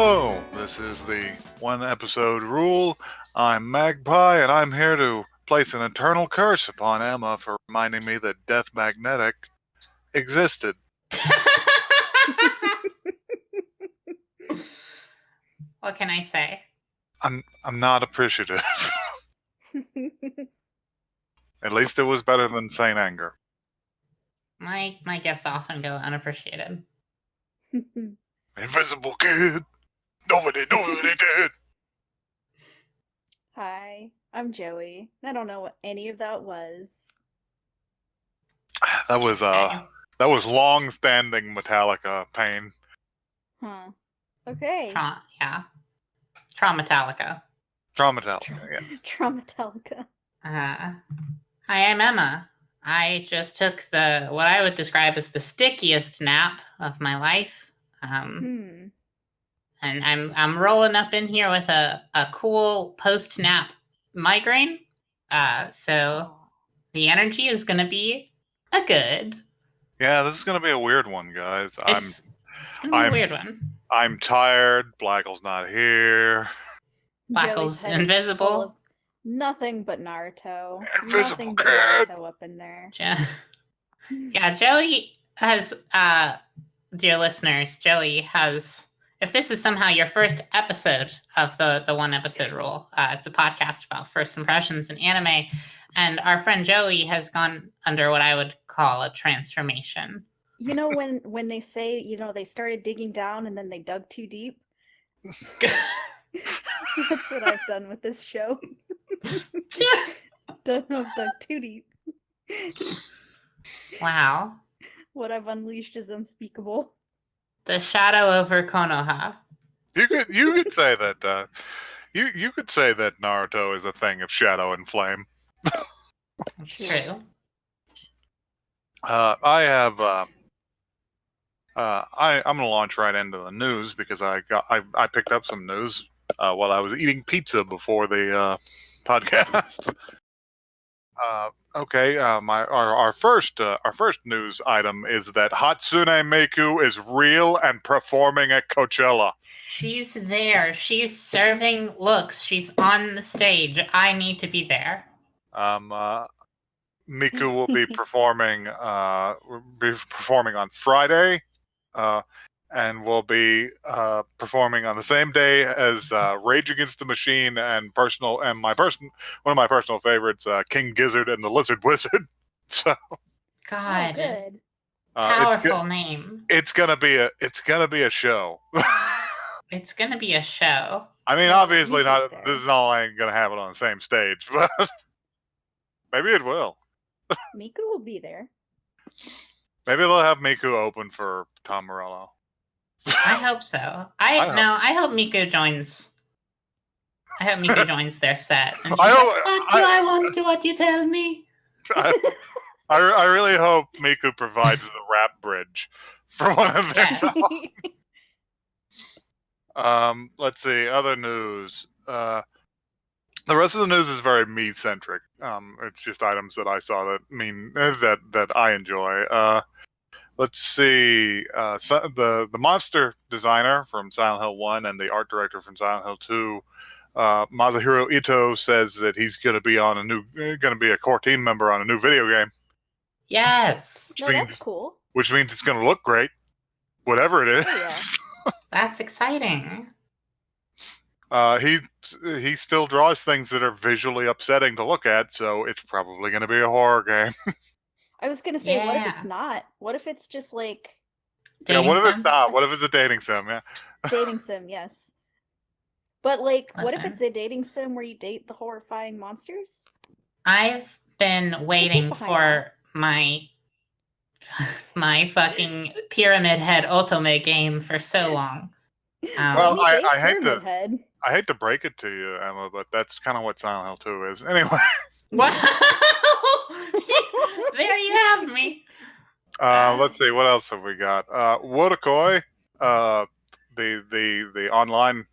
Hello, this is the one episode rule. I'm Magpie, and I'm here to place an eternal curse upon Emma for reminding me that Death Magnetic existed. What can I say? I'm not appreciative. At least it was better than Saint Anger. My gifts often go unappreciated. Invisible kid. Nobody did. Hi, I'm Joey. I don't know what any of that was. That was long-standing Metallica pain. Huh. Okay. Traumatalica. Traumatalica, yes. Traumatalica. Hi, I'm Emma. I just took what I would describe as the stickiest nap of my life. And I'm rolling up in here with a cool post-nap migraine. So the energy is gonna be a good. Yeah, this is gonna be a weird one, guys. It's gonna be a weird one. I'm tired. Blackle's not here. Blackle's invisible. Nothing but Naruto. Invisible Nothing but kid. Naruto up in there. Yeah, Joey has, dear listeners, Joey has, if this is somehow your first episode of the one episode rule, it's a podcast about first impressions in anime, and our friend Joey has gone under what I would call a transformation. You know when they say, they started digging down and then they dug too deep? That's what I've done with this show. I've dug too deep. Wow. What I've unleashed is unspeakable. The shadow over Konoha. You could say that you could say that Naruto is a thing of shadow and flame. It's true. I'm gonna launch right into the news because I picked up some news while I was eating pizza before the podcast. Our first news item is that Hatsune Miku is real and performing at Coachella. She's there. She's serving looks. She's on the stage. I need to be there. Miku will be performing on Friday, and will be performing on the same day as Rage Against the Machine and one of my personal favorites, King Gizzard and the Lizard Wizard. So, God, good. Powerful name. It's gonna be a show. It's gonna be a show. I mean, obviously not. This is all ain't gonna have it on the same stage, but maybe it will. Miku will be there. Maybe they'll have Miku open for Tom Morello. I hope so. I hope Miku joins. I hope Miku joins their set. And I won't do what you tell me. I really hope Miku provides the rap bridge for one of their songs. Let's see. Other news. The rest of the news is very me-centric. It's just items that I saw that I enjoy. Let's see. The monster designer from Silent Hill 1 and the art director from Silent Hill 2, Masahiro Ito, says that he's going to be a core team member on a new video game. Yes. That's cool. Which means it's going to look great, whatever it is. Oh, yeah. That's exciting. He still draws things that are visually upsetting to look at, so it's probably going to be a horror game. I was going to say, What if it's not? What if it's just like... What if it's not? What if it's a dating sim? Yeah. Dating sim, yes. But what if it's a dating sim where you date the horrifying monsters? I've been waiting for my fucking Pyramid Head Otome game for so long. Well, I hate to break it to you, Emma, but that's kind of what Silent Hill 2 is. Anyway. Wow! There you have me. Let's see, what else have we got? Wotakoi, the online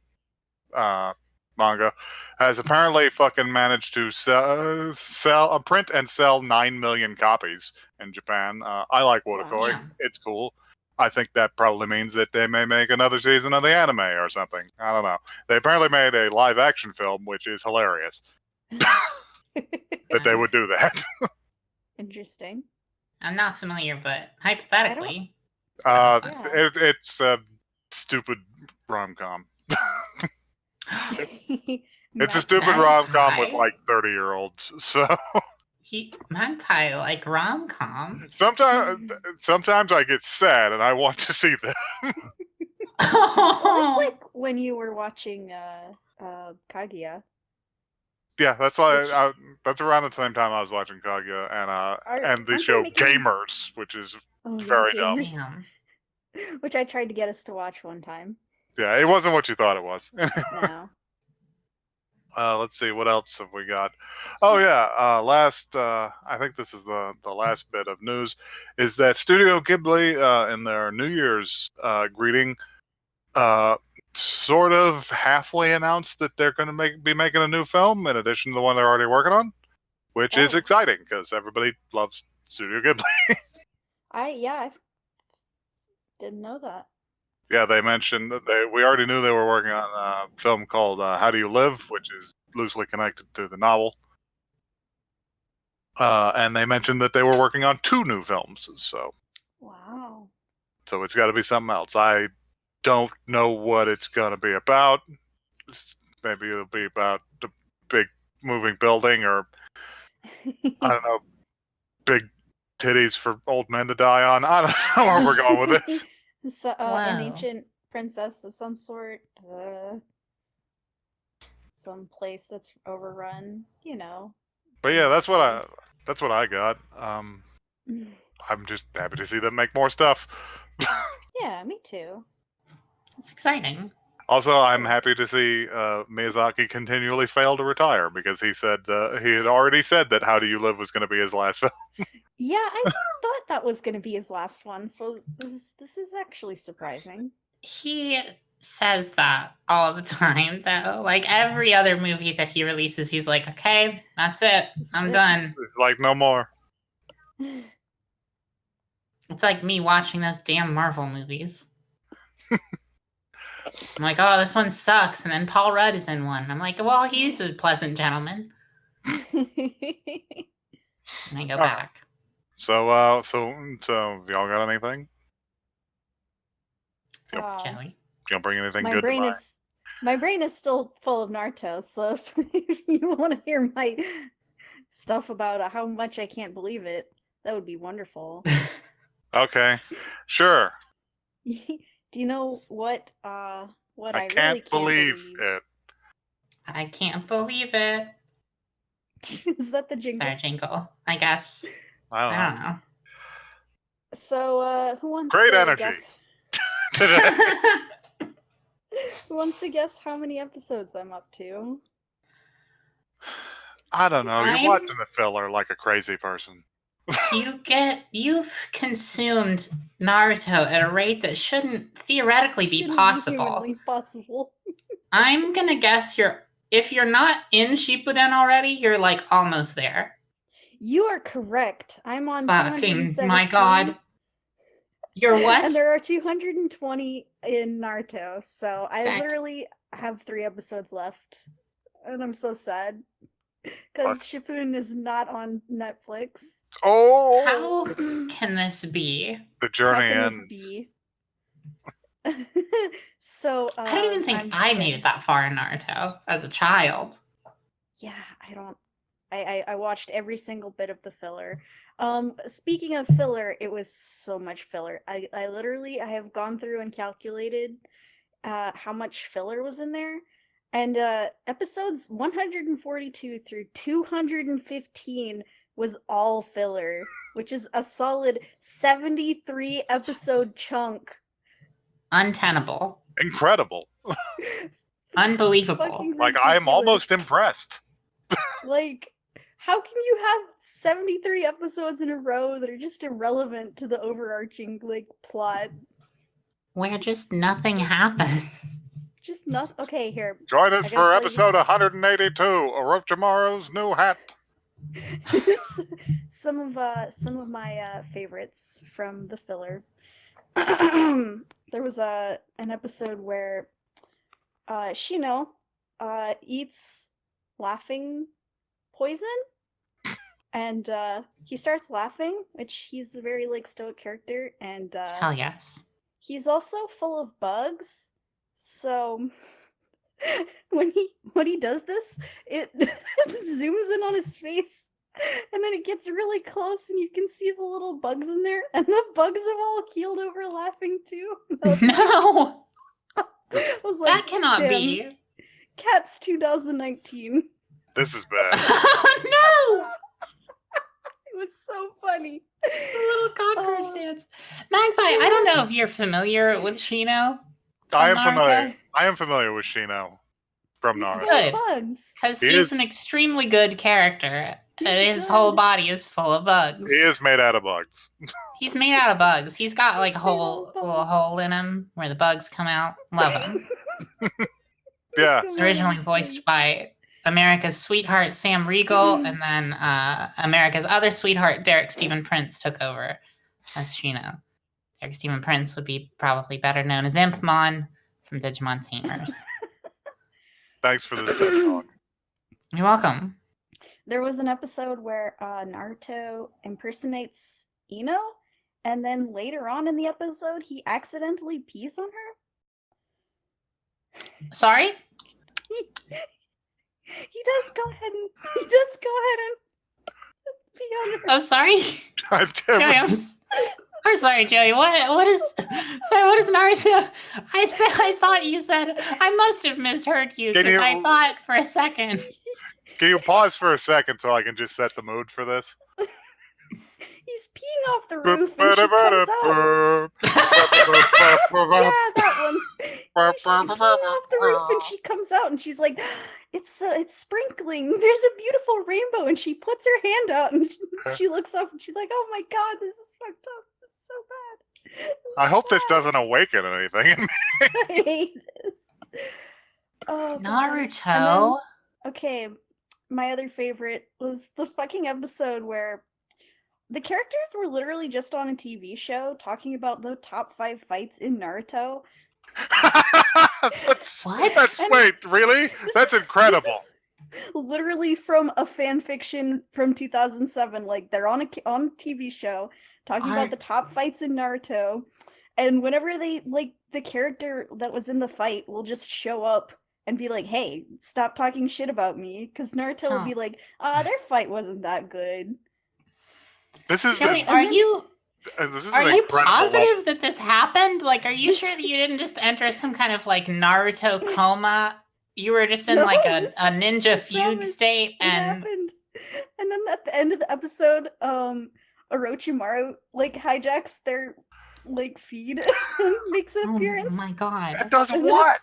manga, has apparently fucking managed to print and sell 9 million copies in Japan. I like Wotakoi. Wow. It's cool. I think that probably means that they may make another season of the anime or something. I don't know. They apparently made a live action film, which is hilarious that they would do that. Interesting. I'm not familiar, but hypothetically, It's a stupid rom-com. It's a stupid rom-com with like 30-year-olds. So Magpie like rom-coms. sometimes I get sad and I want to see them. Well, it's like when you were watching Kaguya. Yeah, that's why that's around the same time I was watching Kaguya and the show Gamers, which is very dumb. Which I tried to get us to watch one time. Yeah, it wasn't what you thought it was. No. Let's see, what else have we got? Oh yeah, I think this is the last bit of news, is that Studio Ghibli in their New Year's greeting sort of halfway announced that they're going to be making a new film in addition to the one they're already working on, which is exciting because everybody loves Studio Ghibli. I didn't know that. Yeah, they mentioned that we already knew they were working on a film called How Do You Live, which is loosely connected to the novel. And they mentioned that they were working on 2 new films. So, wow. So it's got to be something else. I don't know what it's going to be about. Maybe it'll be about the big moving building, or I don't know, big titties for old men to die on. I don't know where we're going with this. So, an ancient princess of some sort, some place that's overrun, you know. But yeah, that's what I got. I'm just happy to see them make more stuff. Yeah, me too. It's exciting. Also, I'm happy to see Miyazaki continually fail to retire, because he said he had already said that How Do You Live was going to be his last film. Yeah, I thought that was going to be his last one, so this is actually surprising. He says that all the time, though. Like every other movie that he releases, he's like, okay, that's it. I'm done. It's like, no more. It's like me watching those damn Marvel movies. I'm like, oh, this one sucks. And then Paul Rudd is in one. I'm like, well, he's a pleasant gentleman. And I go back. So have y'all got anything? Joey? Don't bring anything good to mind. My brain is still full of Naruto, so if you want to hear my stuff about how much I can't believe it, that would be wonderful. Okay, sure. Do you know what I can't really can't believe it. I can't believe it. Is that the jingle? Sorry, jingle. I guess. I don't know. So, who wants Great to energy guess? today. Who wants to guess how many episodes I'm up to? I don't know. You're watching the filler like a crazy person. You've consumed Naruto at a rate that shouldn't theoretically be possible. Humanly possible. I'm gonna guess if you're not in Shippuden already, you're like almost there. You are correct. I'm on Fucking 217. my god. You're what? And there are 220 in Naruto, so I literally have 3 episodes left. And I'm so sad. Because Shippuden is not on Netflix. Oh! How can this be? The journey ends. So, I don't even think I made it that far in Naruto as a child. Yeah, I watched every single bit of the filler. Speaking of filler, it was so much filler. I have gone through and calculated how much filler was in there. And episodes 142 through 215 was all filler, which is a solid 73 episode chunk. Untenable. Incredible. Unbelievable. Like, I'm almost impressed. Like, how can you have 73 episodes in a row that are just irrelevant to the overarching, like, plot? Where just nothing happens. Just nothing. Okay, here. Join us for episode 182, Orochimaru's New Hat. some of my favorites from the filler. there was an episode where Shino eats laughing poison, and he starts laughing, which he's a very like stoic character, and Hell yes. he's also full of bugs. So when he does this, it zooms in on his face, and then it gets really close, and you can see the little bugs in there, and the bugs have all keeled over laughing too. No, I was like, that cannot damn, be. Cats 2019. This is bad. No, It was so funny. the little cockroach Oh. dance. Magpie, I don't know if you're familiar with Shino. I am Naruto? familiar. I am familiar with Shino from He's Naruto. full of Good. bugs. Because He he's is- an extremely good character, He's and his whole good. body is full of bugs. He is made out of bugs. He's made out of bugs. He's got like He's made out of little bugs. hole in him where the bugs come out. Love him. Yeah. Come on, Originally his voiced face. by America's sweetheart Sam Riegel, and then America's other sweetheart Derek Stephen Prince took over as Shino. Derek Stephen Prince would be probably better known as Impmon from Digimon Tamers. Thanks for this TED talk. You're welcome. There was an episode where Naruto impersonates Ino, and then later on in the episode, he accidentally pees on her. Sorry? He does go ahead and pee on her. Oh, sorry. I Joey, never- I'm sorry, Joey. What is Naruto? I thought you said I must have misheard you Can because you- I thought for a second. Can you pause for a second so I can just set the mood for this? He's peeing off the roof, and she comes out. Yeah, that one. She's peeing off the roof, and she comes out, and she's like, "It's sprinkling. There's a beautiful rainbow." And she puts her hand out, and she looks up, and she's like, "Oh my god, this is fucked up. This is so bad." I hope this doesn't awaken anything. I hate this. Oh, God. And Naruto. then, okay, my other favorite was the fucking episode where the characters were literally just on a TV show talking about the top 5 fights in Naruto. What? That's And wait, really? This That's is- incredible. this is literally from a fan fiction from 2007. Like they're on a TV show talking Are- about the top fights in Naruto, and whenever they like the character that was in the fight will just show up and be like, "Hey, stop talking shit about me," because Naruto will Huh. be like, their fight wasn't that good." This is Joey, a, are you this is are an you incredible positive that this happened? Like, are you This- sure that you didn't just enter some kind of like Naruto coma? You were just in No, like this- a ninja fugue promise, state, It and happened. And then at the end of the episode, Orochimaru like hijacks their like feed and makes an oh appearance. my god, It does And what?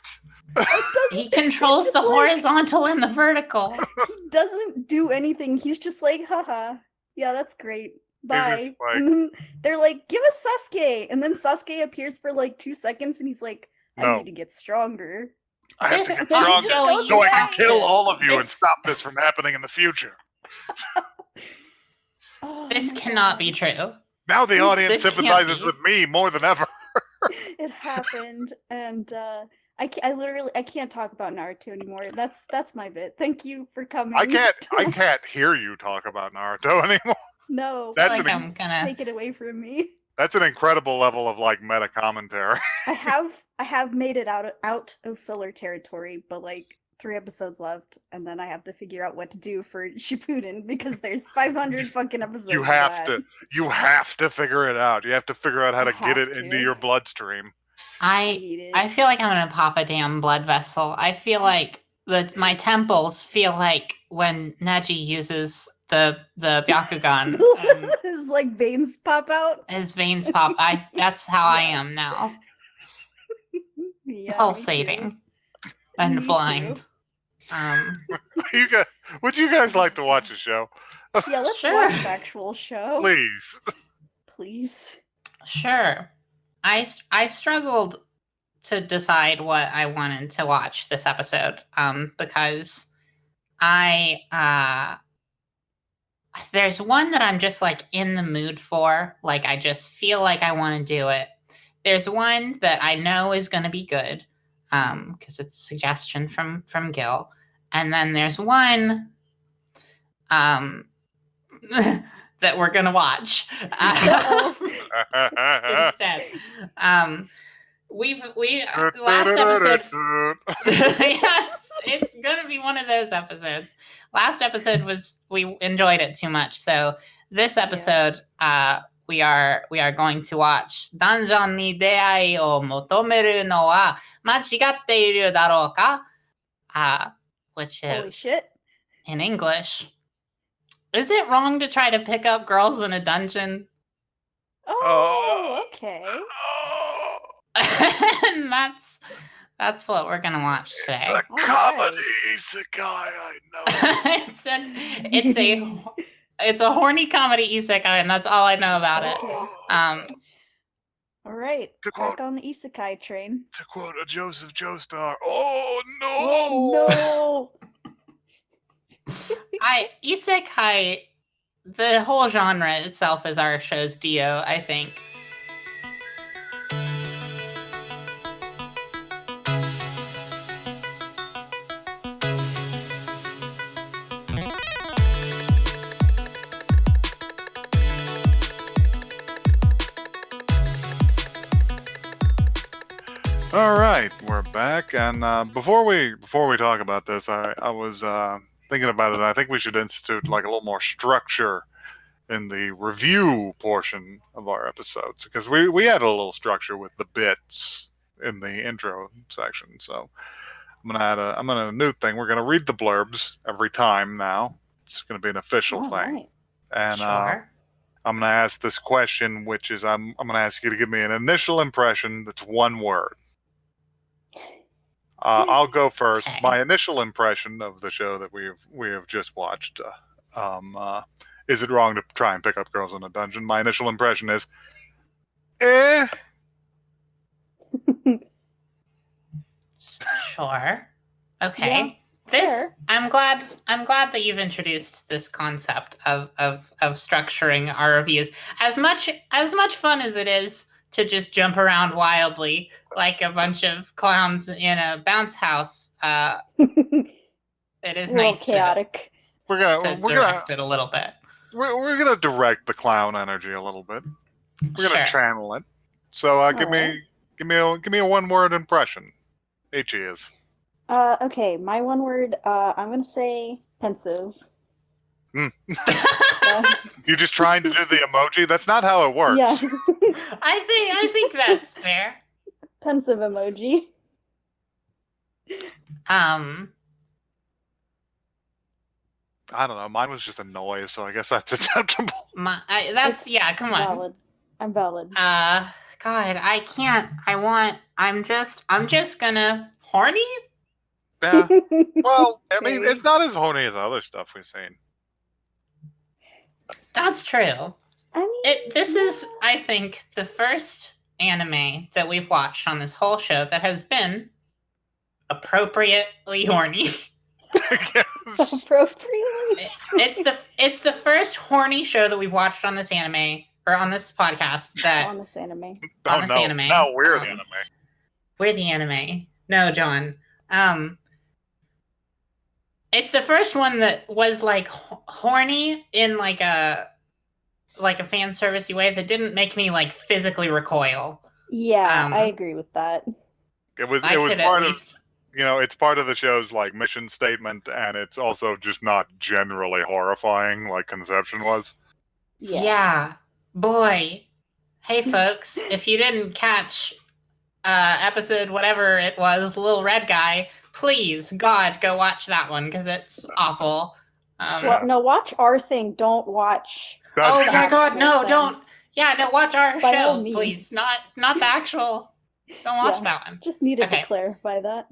It doesn't, he controls just the like- horizontal and the vertical. he doesn't do anything. He's just like, haha, yeah, that's great. Bye. like- And then they're like, give us Sasuke. And then Sasuke appears for like 2 seconds and he's like, I No. need to get stronger. I have to This get Joey, stronger Joey, so I you can have kill to- all of you and this- stop this from happening in the future. Oh This my cannot be God. true. Now the audience This can't sympathizes be. with me more than ever. It happened, and I literally I can't talk about Naruto anymore. That's my bit. Thank you for coming. I to- can't hear you talk about Naruto anymore. No, That's like an I'm please gonna. take it away from me. That's an incredible level of like meta commentary. I have made it out of filler territory, but like 3 episodes left, and then I have to figure out what to do for Shippuden because there's 500 fucking episodes. You of have that. you have to figure it out. You have to figure out how I to get it have into to. your bloodstream. I need it. I feel like I'm gonna pop a damn blood vessel. I feel like my temples feel like when Neji uses the Byakugan and His like veins pop out. his veins pop. That's how I am now. Yeah, me Pulsating and Me too. blind. You guys, would you guys like to watch a show? too. Yeah, let's Sure. watch an actual show. Please. Please. Sure. I struggled to decide what I wanted to watch this episode because there's one that I'm just like in the mood for, like I just feel like I want to do it. there's one that I know is going to be good, because it's a suggestion from Gil, and then there's one, that we're going to watch instead. We last episode. Yes, it's going to be one of those episodes. Last episode we enjoyed it too much, so this episode, we are going to watch ダンジョンに出会いを求めるのは間違っているだろうか? Which Holy is, shit. in English, is it wrong to try to pick up girls in a dungeon? Oh, okay. And that's what we're gonna watch today. It's a comedy isekai, I know. It's a horny comedy isekai, and that's all I know about it. All right, back on the isekai train. To quote a Joseph Joestar, oh no! Oh no! Isekai, the whole genre itself is our show's Dio, I think. All right, we're back, and before we talk about this, I was thinking about it. I think we should institute like a little more structure in the review portion of our episodes, because we had a little structure with the bits in the intro section. So I'm gonna add a new thing. We're gonna read the blurbs every time now. It's gonna be an official thing, Right. and Sure. I'm gonna ask this question, which is I'm gonna ask you to give me an initial impression that's one word. I'll go first. Okay. My initial impression of the show that we have just watched. Is it wrong to try and pick up girls in a dungeon? My initial impression is, Sure. Okay. Yeah, This fair. I'm glad that you've introduced this concept of structuring our reviews. As much fun as it is to just jump around wildly like a bunch of clowns in a bounce house, it is nice chaotic. we're to gonna direct it a little bit. we're gonna direct the clown energy a little bit. We're gonna Sure. channel it. So give me a one word impression. Ichi is. Okay, my one word, I'm gonna say pensive. You just trying to do the emoji? That's not how it works. Yeah. I think that's fair. Pensive emoji. I don't know. Mine was just a noise, so I guess that's acceptable. Come on. Valid. I'm valid. God, I can't. I'm just gonna horny. Yeah. Well, I mean, it's not as horny as other stuff we've seen. That's true. I mean, This is, I think, the first anime that we've watched on this whole show that has been appropriately horny. appropriately. It's the first horny show that we've watched on this anime or on this podcast. On this anime. Anime. No, we're the anime. We're the anime. No, John. It's the first one that was like horny in like a fan servicey way that didn't make me like physically recoil. Yeah, I agree with that. It was part of, it's part of the show's like mission statement, and it's also just not generally horrifying like Conception was. Yeah. Boy. Hey folks, if you didn't catch episode whatever it was, Little Red Guy, please, God, go watch that one because it's awful. No, watch our thing. Don't watch. Oh my God, no, don't. Yeah, no, watch our By show, all means. please. Not the actual. Don't watch that one. Just needed to clarify that.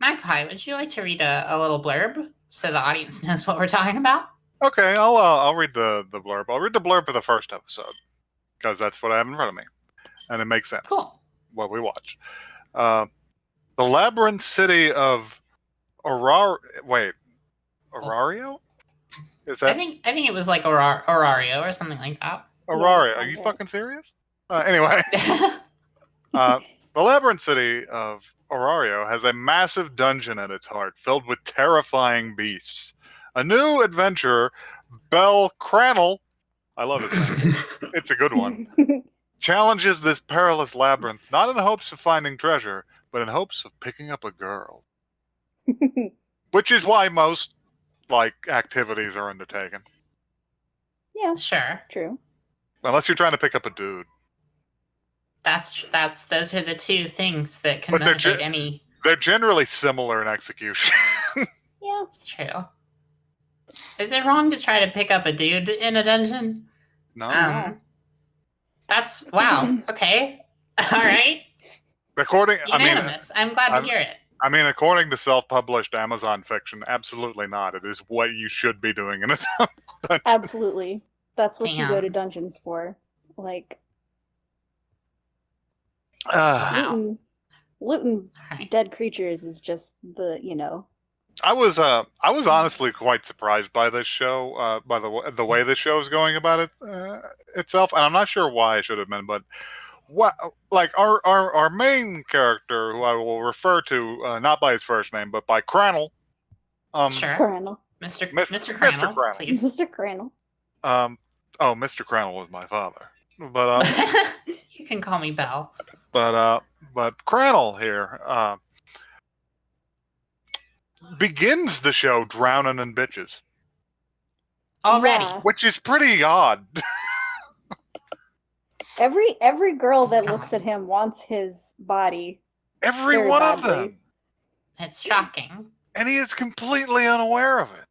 Magpie, would you like to read a little blurb so the audience knows what we're talking about? Okay, I'll read the blurb. I'll read the blurb for the first episode because that's what I have in front of me, and it makes sense. Cool. What we watch. The labyrinth city of Aurario? Is that? I think it was like Aurario or something like that. Aurario. Yeah, Are you fucking serious? Anyway, the labyrinth city of Orario has a massive dungeon at its heart, filled with terrifying beasts. A new adventurer, Bell Crannel, I love his name. It's a good one. Challenges this perilous labyrinth, not in hopes of finding treasure, but in hopes of picking up a girl. Which is why most, activities are undertaken. Yeah, Sure. true. Unless you're trying to pick up a dude. Those are the two things that can But they're motivate any. They're generally similar in execution. Yeah. It's true. Is it wrong to try to pick up a dude in a dungeon? No. That's wow. Okay. All right. Unanimous. I'm glad to hear it. I mean, according to self-published Amazon fiction, absolutely not. It is what you should be doing in a dungeon. Absolutely. That's what you go to Damn. dungeons for. Like, Wow. looting Alright. dead creatures is just the, I was honestly quite surprised by this show, by the way this show is going about it itself, and I'm not sure why I should have been, but what our main character, who I will refer to not by his first name but by Crannel. Sure. Crannel. Mr. Mr. Crannel, Crannel. please. Mr. Crannel. Mr. Crannel was my father, but You can call me Belle. but Crannel here begins the show drowning in bitches, Already. Yeah. which is pretty odd. Every girl that Come looks on. at him wants his body. Every Very one of badly. them, It's shocking. and he is completely unaware of it.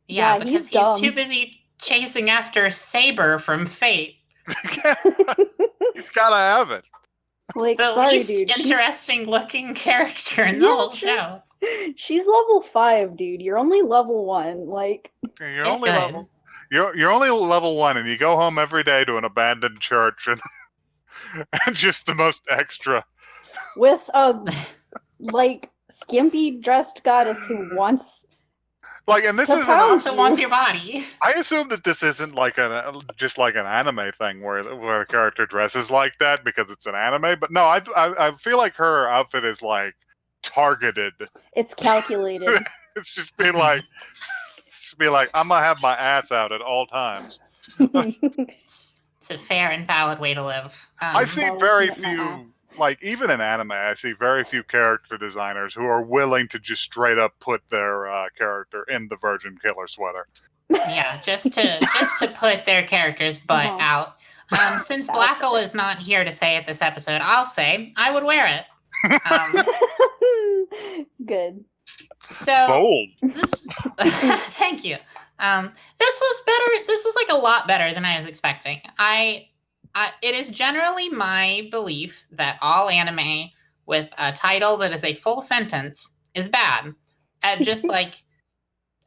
Yeah, Yeah, because he's he's dumb. too busy chasing after Saber from Fate. He's gotta have it. Like, The sorry, least dude. interesting looking character in the Yeah, whole sure. show. She's level 5, dude. You're only level 1. Like, You're Get only good. level. You're only level 1, and you go home every day to an abandoned church, and and just the most extra. with a skimpy dressed goddess who wants. And this To isn't. pound Also you. wants your body. I assume that this isn't just like an anime thing where the character dresses like that because it's an anime. But no, I feel like her outfit is targeted. It's calculated. It's just be like, I'm gonna have my ass out at all times. It's a fair and valid way to live. I see While very looking at my few, ass. even in anime, I see very few character designers who are willing to just straight up put their character in the Virgin Killer sweater. Yeah, just to put their character's butt Uh-huh. out. Since Blackle is not here to say it this episode, I'll say I would wear it. Good. So Bold. thank you. This was better. This was a lot better than I was expecting. It is generally my belief that all anime with a title that is a full sentence is bad. Just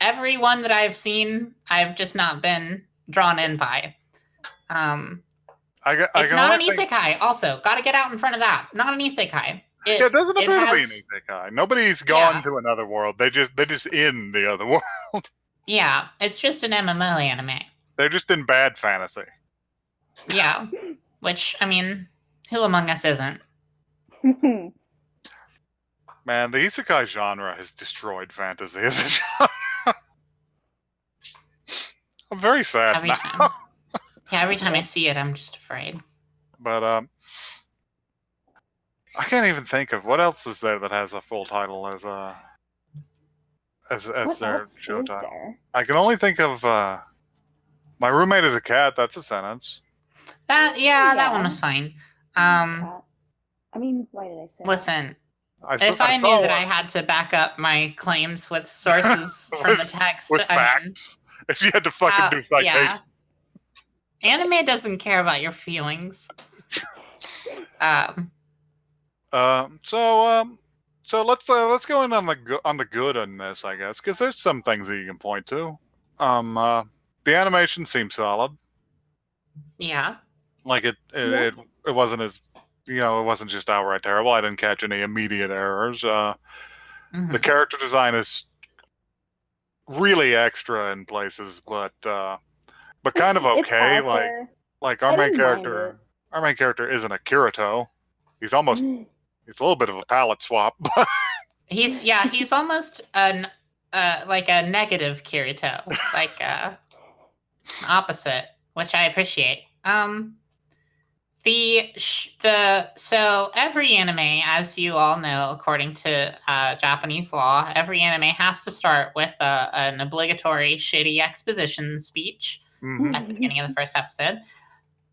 every one that I've seen, I've just not been drawn in by. It's not an isekai. Also, got to get out in front of that. Not an isekai. It doesn't appear to be an isekai. Nobody's gone to another world. They just in the other world. Yeah, it's just an MMO anime. They're just in bad fantasy. Yeah, which, I mean, who among us isn't? Man, the isekai genre has destroyed fantasy as a genre. I'm very sad Every now. time. Yeah, every time I see it, I'm just afraid. But I can't even think of what else is there that has a full title as What their else show is title. there? I can only think of My Roommate is a Cat. That's a sentence. That one was fine. I mean, why did I say Listen, I if I knew saw that I one had to back up my claims with sources from the text, with facts. If you had to fucking do citation. yeah. Anime doesn't care about your feelings. So let's go in on the good on this, I guess, because there's some things that you can point to. The animation seems solid. Yeah. It wasn't as it wasn't just outright terrible. I didn't catch any immediate errors. The character design is really extra in places, but kind of okay. It's out there. Our I main didn't mind character, our main character isn't a Kirito. He's a little bit of a palette swap. He's almost like a negative Kirito, like an opposite, which I appreciate. So every anime, as you all know, according to Japanese law, every anime has to start with an obligatory shitty exposition speech at the beginning of the first episode.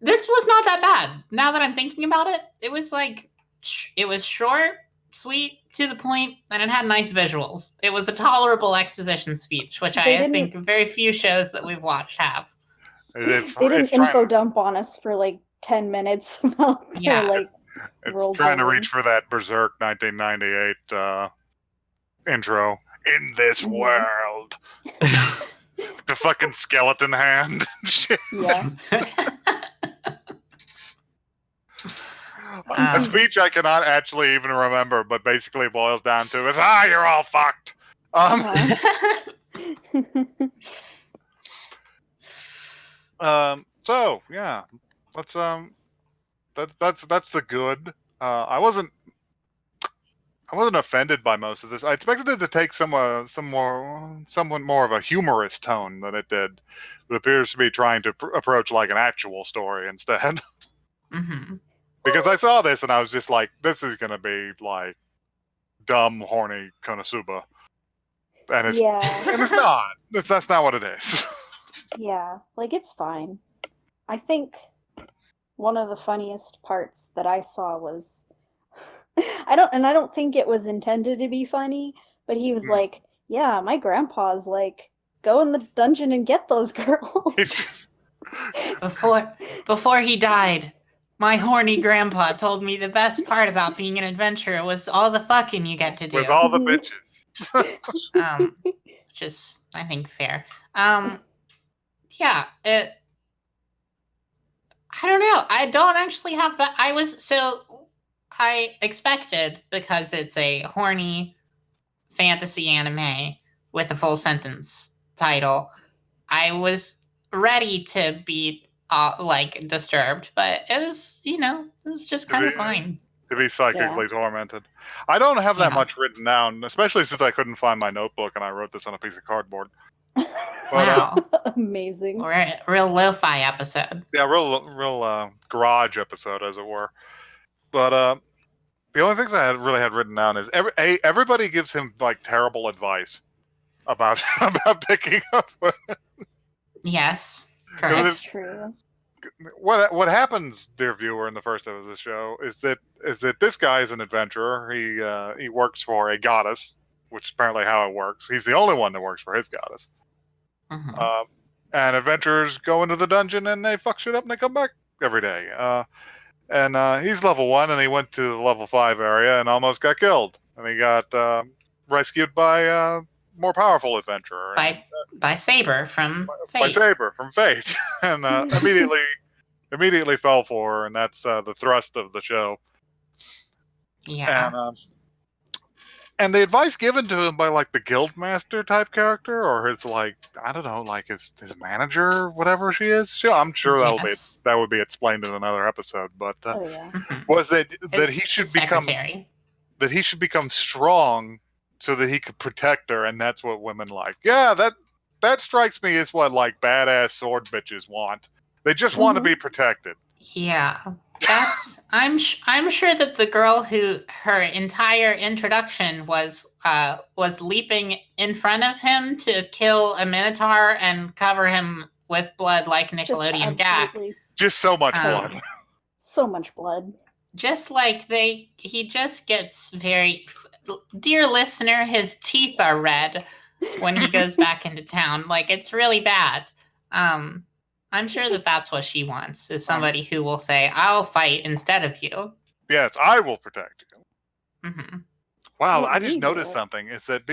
This was not that bad. Now that I'm thinking about it, it was short, sweet, to the point, and it had nice visuals. It was a tolerable exposition speech, which I think very few shows that we've watched have. They didn't info dump on us for like 10 minutes about their it's trying to reach for that Berserk 1998 intro. In this world. The fucking skeleton hand. Yeah. A speech I cannot actually even remember, but basically boils down to is, you're all fucked. So yeah, let's that's the good. I wasn't offended by most of this. I expected it to take somewhat more of a humorous tone than it did. It appears to be trying to approach like an actual story instead. Mm-hmm. Because I saw this and I was just like, this is gonna be like dumb, horny Konosuba, and it's not. That's not what it is. Yeah, like it's fine. I think one of the funniest parts that I saw was I don't think it was intended to be funny, but he was like, "Yeah, my grandpa's like, go in the dungeon and get those girls." Before he died, my horny grandpa told me the best part about being an adventurer was all the fucking you get to do. With all the bitches. Which is, I think, fair. Yeah, I don't know. I don't actually have that. I expected, because it's a horny fantasy anime with a full sentence title, I was ready to be disturbed, but it was, it was just kind of fine. To be psychically tormented. I don't have that much written down, especially since I couldn't find my notebook and I wrote this on a piece of cardboard. Wow. Amazing. Real lo-fi episode. Yeah, real garage episode, as it were. But the only things I really had written down is everybody gives him like terrible advice about picking up women. Yes, correct. That's true. What happens, dear viewer, in the first episode of the show is that this guy is an adventurer. He works for a goddess, which is apparently how it works. He's the only one that works for his goddess. Mm-hmm. And adventurers go into the dungeon and they fuck shit up and they come back every day. And he's level 1 and he went to the level 5 area and almost got killed. And he got rescued by a more powerful adventurer. By Saber from Fate. By Saber from Fate. And immediately fell for her, and that's the thrust of the show. Yeah. And the advice given to him by like the guildmaster type character, or his like, I don't know, like his manager, whatever she is. I'm sure that would be explained in another episode. But was that he should become strong so that he could protect her, and that's what women like. Yeah, that strikes me as what like badass sword bitches want. They just want to be protected. Yeah. I'm sure that the girl who her entire introduction was leaping in front of him to kill a minotaur and cover him with blood like Nickelodeon Gak. Just so much blood. So much blood. Just like he just gets very, dear listener, his teeth are red when he goes back into town. Like, it's really bad. I'm sure that that's what she wants, is somebody who will say, I'll fight instead of you. Yes, I will protect you. Mm-hmm. Wow, I just noticed something. Is that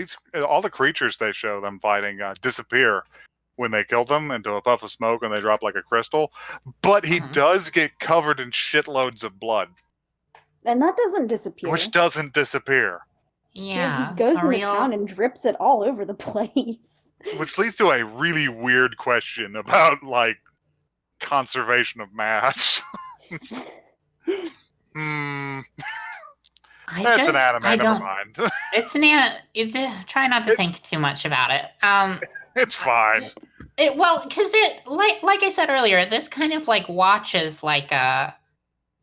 all the creatures they show them fighting disappear when they kill them into a puff of smoke and they drop like a crystal. But he does get covered in shitloads of blood. And that doesn't disappear. Which doesn't disappear. Yeah, he goes into town and drips it all over the place. Which leads to a really weird question about, like, conservation of mass. Hmm. I It's an anime. I Never don't. mind. It's an anime. Try not to think too much about it. It's fine. Because like I said earlier, this kind of like watches like an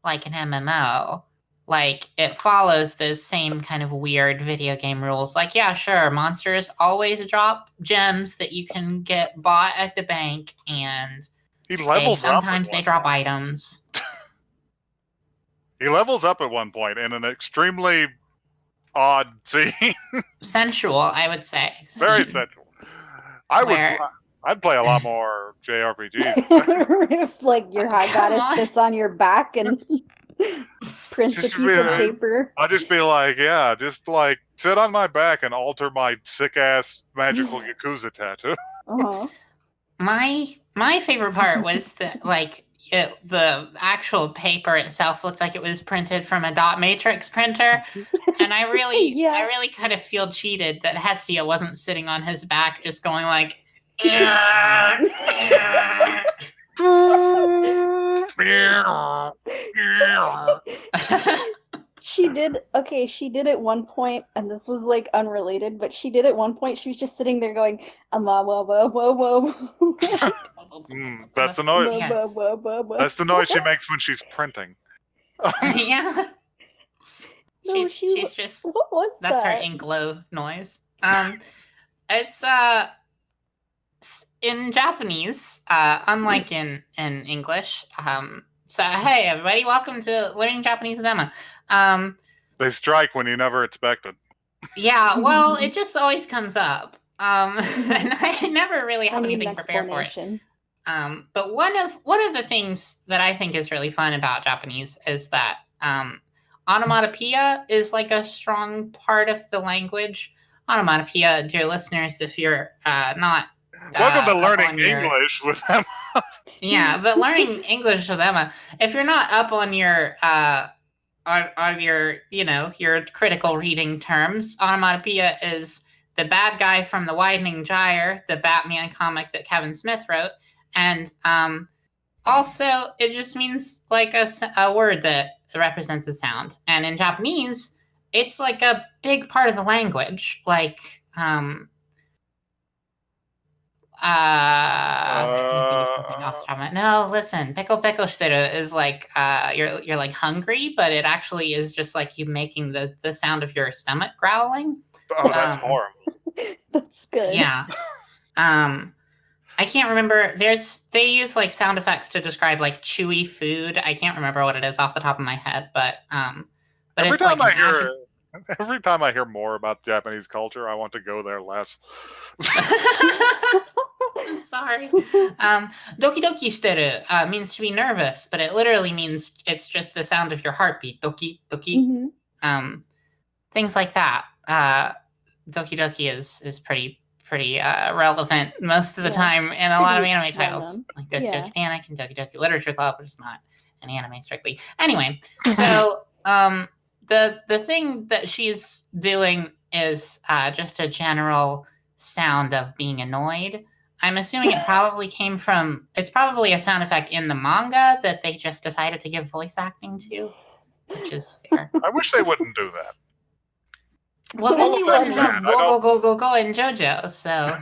MMO. Like it follows those same kind of weird video game rules. Like, yeah, sure, monsters always drop gems that you can get bought at the bank, and He levels up. sometimes they drop items. He levels up at one point in an extremely odd scene. Sensual, I would say. Very sensual. I'd play a lot more JRPGs. If like your high goddess sits on your back and prints a piece of paper. I'll just be like, yeah, just like sit on my back and alter my sick ass magical Yakuza tattoo. Uh-huh. My favorite part was that like the actual paper itself looked like it was printed from a dot matrix printer, and I really kind of feel cheated that Hestia wasn't sitting on his back just going like. She did at one point, and this was like unrelated, but she did at one point, she was just sitting there going, that's the noise. Yes. That's the noise she makes when she's printing. Yeah. No, she's just what was that's that? her inklo noise. It's in Japanese, unlike in English. So hey everybody, welcome to Learning Japanese with Emma. They strike when you never expect it. Yeah, well, it just always comes up. And I never really have anything prepared for it. But one of the things that I think is really fun about Japanese is that onomatopoeia is like a strong part of the language. Onomatopoeia, dear listeners, if you're not welcome to learning English with Emma. Yeah, but learning English with Emma. If you're not up on your your critical reading terms, onomatopoeia is the bad guy from the Widening Gyre, the Batman comic that Kevin Smith wrote, and also it just means like a word that represents a sound. And in Japanese, it's like a big part of the language. Like I'm trying to think of something off the top of my head. No, listen, peko peko shiteru is like you're like hungry, but it actually is just like you making the sound of your stomach growling. Oh, that's horrible. That's good. Yeah. I can't remember. They use like sound effects to describe like chewy food. I can't remember what it is off the top of my head, but every it's time like every time I hear more about Japanese culture, I want to go there less. I'm sorry. Doki doki shiteru means to be nervous, but it literally means it's just the sound of your heartbeat. Doki doki. Mm-hmm. Things like that. Doki doki is pretty relevant most of the time in a lot of anime titles, like Doki Doki Panic and Doki Doki Literature Club, which is not an anime strictly. Anyway, so the thing that she's doing is just a general sound of being annoyed. I'm assuming it probably came from. It's probably a sound effect in the manga that they just decided to give voice acting to, which is fair. I wish they wouldn't do that. Well, we wouldn't have go in JoJo, so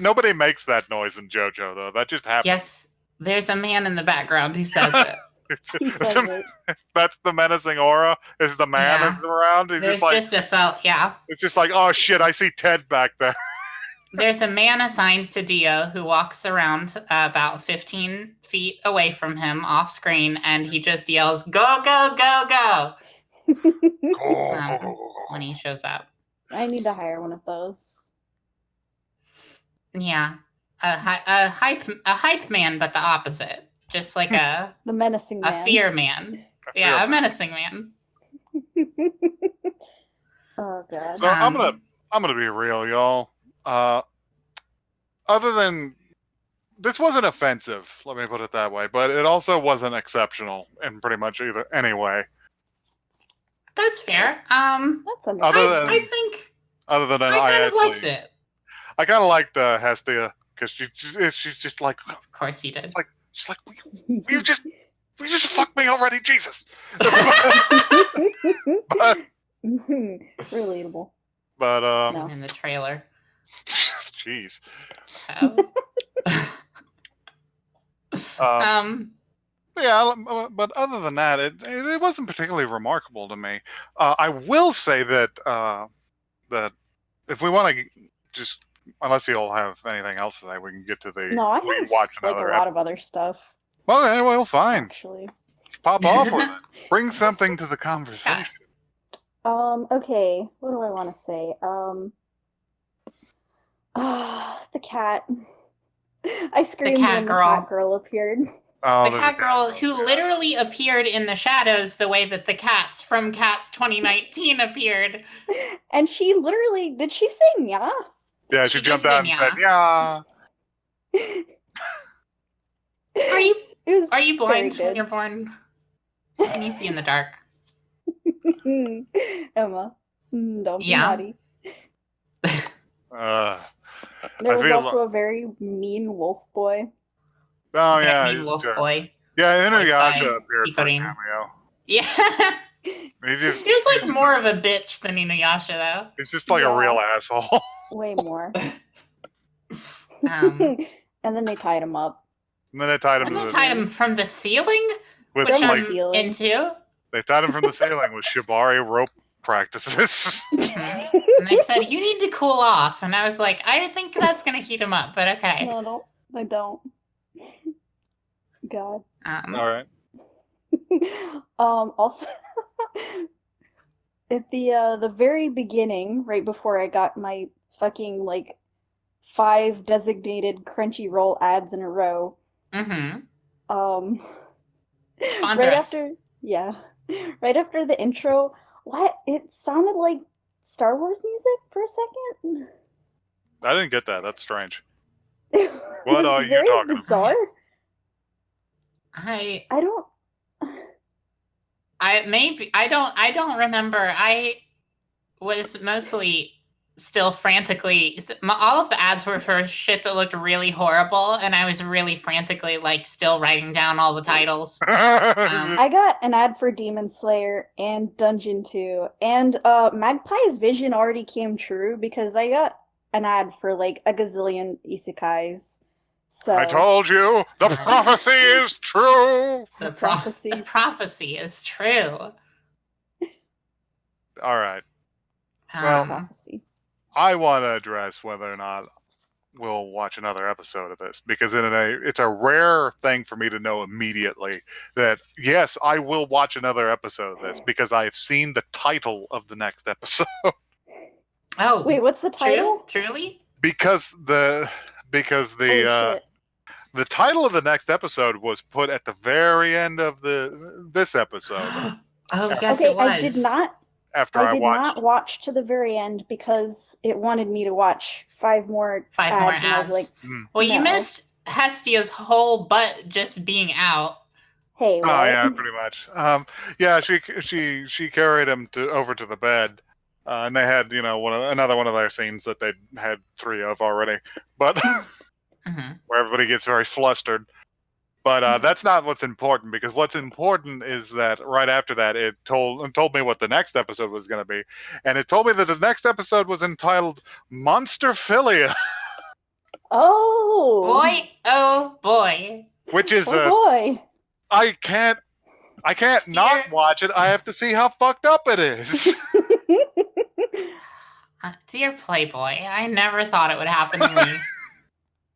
nobody makes that noise in JoJo though. That just happens. Yes, there's a man in the background who says it. He says it. That's the menacing aura. Is the man is around? He's There's just a felt, yeah. It's just like, oh shit, I see Ted back there. There's a man assigned to Dio who walks around about 15 feet away from him off screen, and he just yells, "Go, go, go, go!" When he shows up. I need to hire one of those. Yeah, a hype man, but the opposite. Just like the menacing man. A fear man. A menacing man. Oh god. So I'm gonna be real, y'all. Other than this wasn't offensive, let me put it that way, but it also wasn't exceptional in pretty much either anyway. That's fair. That's I think. Other than I kind of liked it. I kind of liked Hestia because she's just like. Of course, he did. She's like, will you just We just fucked me already, Jesus. Relatable. But No. In the trailer. jeez. Yeah, but other than that, it wasn't particularly remarkable to me. I will say that that if we want to just, unless you all have anything else to say, we can get to the. No, I we have watch like a another lot of other stuff. Okay, well, fine. Actually. Pop off with it. Bring something to the conversation. Okay. What do I want to say? The cat. I screamed cat when the girl. cat girl appeared. Oh, The cat girl who literally appeared in the shadows the way that the cats from Cats 2019 appeared. And she literally, did she say nya? Yeah, she jumped out and said, yeah. Are you blind when you're born? Can you see in the dark? Emma, don't be Yeah. naughty. There was also a very mean wolf boy. Oh, yeah. Mean wolf boy. Yeah, Voiced Inuyasha by appeared for a Hikarin. cameo. Yeah. He was like more of a bitch than Inuyasha, though. He's just like a real asshole. Way more. And then they tied him up. And then they tied him from the ceiling? With which like, I'm into. They tied him from the ceiling with shibari rope practices. And they said, you need to cool off. And I was like, I think that's going to heat him up, but okay. No, I don't. God. All right. Also, at the very beginning, right before I got my fucking like 5 designated Crunchyroll ads in a row. Mm-hmm. Sponsor us. Right after the intro, it sounded like Star Wars music for a second. I didn't get that. That's strange. What are you talking bizarre. about? I don't remember. I was mostly still frantically, all of the ads were for shit that looked really horrible, and I was really frantically like still writing down all the titles. I got an ad for Demon Slayer and Dungeon 2, and Magpie's vision already came true because I got an ad for like a gazillion isekais. So I told you, the prophecy is true. The prophecy is true. All right. Well, prophecy. I want to address whether or not we'll watch another episode of this, because it's a rare thing for me to know immediately that, yes, I will watch another episode of this because I've seen the title of the next episode. Oh, wait, what's the title? Truly? Because the title of the next episode was put at the very end of this episode. Yes, it was. I did not. I did not watch to the very end because it wanted me to watch 5 more ads. And I was like, well, you missed Hestia's whole butt just being out. Hey, what? Oh yeah, pretty much. Yeah, she carried him over to the bed, and they had another one of their scenes that they had 3 of already, but where everybody gets very flustered. But that's not what's important, because what's important is that right after that, it told me what the next episode was going to be, and it told me that the next episode was entitled Monsterphilia. Oh boy! Oh boy! Which is boy! I can't not watch it. I have to see how fucked up it is. Dear Playboy, I never thought it would happen to me.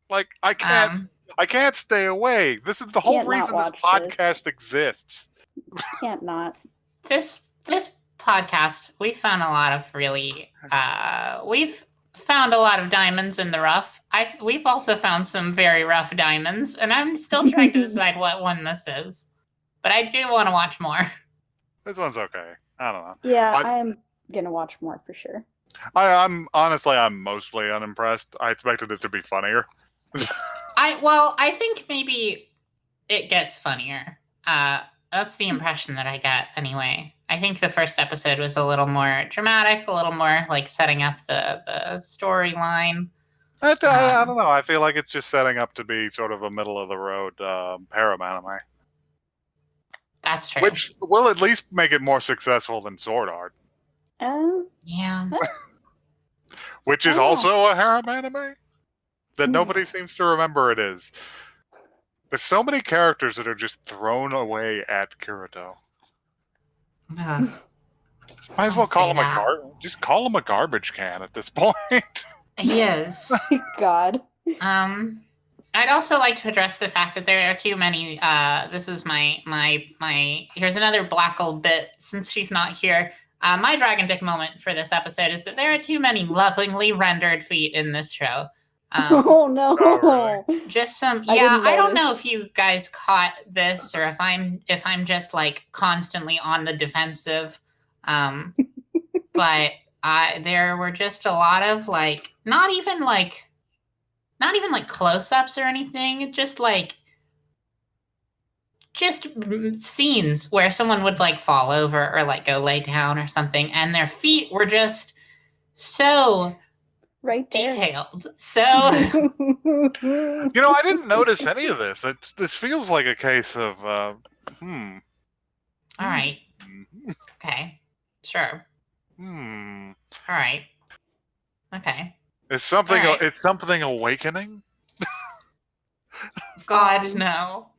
Like, I can't stay away. This is the whole reason this podcast exists. Can't not. This podcast, we found a lot of really we've found a lot of diamonds in the rough. We've also found some very rough diamonds, and I'm still trying to decide what one this is. But I do want to watch more. This one's okay. I don't know. Yeah, I'm gonna watch more for sure. I'm mostly unimpressed. I expected it to be funnier. I think maybe it gets funnier. That's the impression that I get anyway. I think the first episode was a little more dramatic, a little more like setting up the storyline. I don't know. I feel like it's just setting up to be sort of a middle of the road harem anime. That's true. Which will at least make it more successful than Sword Art. Yeah. Which is also a harem anime that nobody seems to remember it is. There's so many characters that are just thrown away at Kirito. Might as well call him just call him a garbage can at this point. He is. God. I'd also like to address the fact that there are too many. This is my. Here's another Blackle bit since she's not here. My Dragon Dick moment for this episode is that there are too many lovingly rendered feet in this show. Oh no! Oh, really? Just some. I Yeah, didn't I don't know notice. if you guys caught this or if I'm just like constantly on the defensive. But there were just a lot of like not even like close-ups or anything, just scenes where someone would like fall over or like go lay down or something, and their feet were just so right there. detailed. So You know, I didn't notice any of this. This feels like a case of all right. Okay. Sure. All right. Okay. It's something awakening? God, no.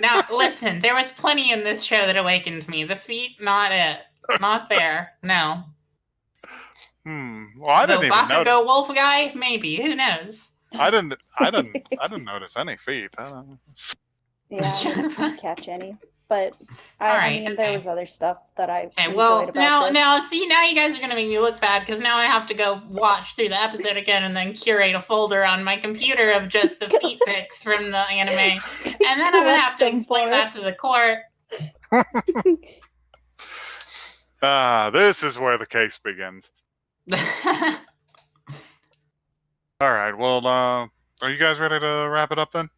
Now, listen, there was plenty in this show that awakened me. The feet, not it. Not there. No. Well, I didn't even Oh, notice. Bakugo wolf guy? Maybe. Who knows? I didn't notice any feet. I don't know. Yeah, I didn't catch any. But I mean, there was other stuff that I enjoyed about this. now, see, now you guys are gonna make me look bad because now I have to go watch through the episode again and then curate a folder on my computer of just the feet pics from the anime, and then I'm gonna have to explain that to the court. This is where the case begins. All right. Well, are you guys ready to wrap it up then?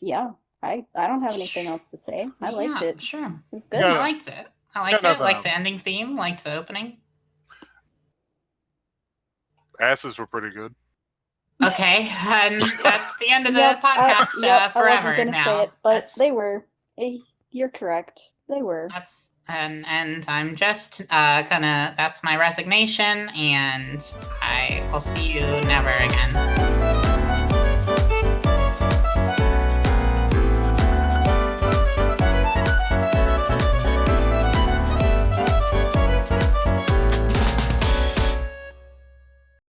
Yeah. I don't have anything else to say. I liked it. Sure. It's good. I liked it. Liked the ending theme. Liked the opening. Asses were pretty good. Okay, and that's the end of the podcast forever. I wasn't gonna say it, but they were. You're correct. They were. And I'm just that's my resignation, and I will see you never again.